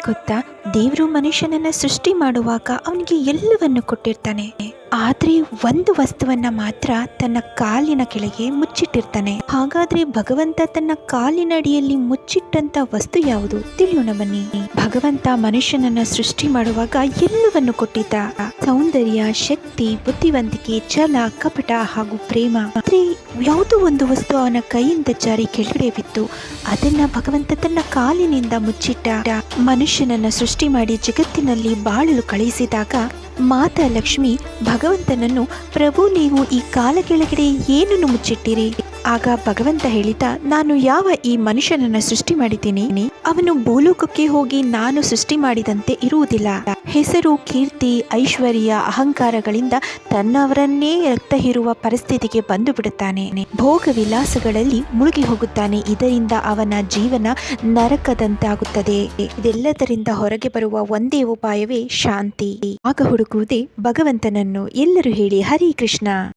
ಗೊತ್ತಾ, ದೇವರು ಮನುಷ್ಯನನ್ನ ಸೃಷ್ಟಿ ಮಾಡುವಾಗ ಅವನಿಗೆ ಎಲ್ಲವನ್ನು ಕೊಟ್ಟಿರ್ತಾನೆ. ಆದ್ರೆ ಒಂದು ವಸ್ತುವನ್ನ ಮಾತ್ರ ತನ್ನ ಕಾಲಿನ ಕೆಳಗೆ ಮುಚ್ಚಿಟ್ಟಿರ್ತಾನೆ. ಹಾಗಾದ್ರೆ ಭಗವಂತ ತನ್ನ ಕಾಲಿನ ಅಡಿಯಲ್ಲಿ ಮುಚ್ಚಿಟ್ಟಂತ ವಸ್ತು ಯಾವುದು? ತಿಳಿಯೋಣ ಬನ್ನಿ. ಭಗವಂತ ಮನುಷ್ಯನನ್ನ ಸೃಷ್ಟಿ ಮಾಡುವಾಗ ಎಲ್ಲವನ್ನು ಕೊಟ್ಟಿದ್ದ. ಸೌಂದರ್ಯ, ಶಕ್ತಿ, ಬುದ್ಧಿವಂತಿಕೆ, ಛಲ, ಕಪಟ ಹಾಗೂ ಪ್ರೇಮ. ಆದ್ರೆ ಯಾವುದೋ ಒಂದು ವಸ್ತು ಅವನ ಕೈಯಿಂದ ಜಾರಿ ಕೆಳಗಡೆ ಬಿತ್ತು. ಅದನ್ನ ಭಗವಂತ ತನ್ನ ಕಾಲಿನಿಂದ ಮುಚ್ಚಿಟ್ಟ. ಮನುಷ್ಯನನ್ನ ಸೃಷ್ಟಿ ಮಾಡಿ ಜಗತ್ತಿನಲ್ಲಿ ಬಾಳಲು ಕಳುಹಿಸಿದಾಗ ಮಾತಾ ಲಕ್ಷ್ಮಿ ಭಗವಂತನನ್ನು, ಪ್ರಭು ನೀವು ಈ ಕಾಲ ಕೆಳಗಡೆ ಏನನ್ನು ಮುಚ್ಚಿಟ್ಟಿರಿ? ಆಗ ಭಗವಂತ ಹೇಳಿದ, ನಾನು ಯಾವ ಈ ಮನುಷ್ಯನನ್ನ ಸೃಷ್ಟಿ ಮಾಡಿದ್ದೀನಿ, ಅವನು ಭೂಲೋಕಕ್ಕೆ ಹೋಗಿ ನಾನು ಸೃಷ್ಟಿ ಮಾಡಿದಂತೆ ಇರುವುದಿಲ್ಲ. ಹೆಸರು, ಕೀರ್ತಿ, ಐಶ್ವರ್ಯ, ಅಹಂಕಾರಗಳಿಂದ ತನ್ನವರನ್ನೇ ರಕ್ತ ಹೀರುವ ಪರಿಸ್ಥಿತಿಗೆ ಬಂದು ಬಿಡುತ್ತಾನೆ. ಭೋಗ ವಿಲಾಸಗಳಲ್ಲಿ ಮುಳುಗಿ ಹೋಗುತ್ತಾನೆ. ಇದರಿಂದ ಅವನ ಜೀವನ ನರಕದಂತಾಗುತ್ತದೆ. ಇದೆಲ್ಲದರಿಂದ ಹೊರಗೆ ಬರುವ ಒಂದೇ ಉಪಾಯವೇ ಶಾಂತಿ. ಆಗ ಹುಡುಕುವುದೇ ಭಗವಂತನನ್ನು. ಎಲ್ಲರೂ ಹೇಳಿ ಹರಿ ಕೃಷ್ಣ.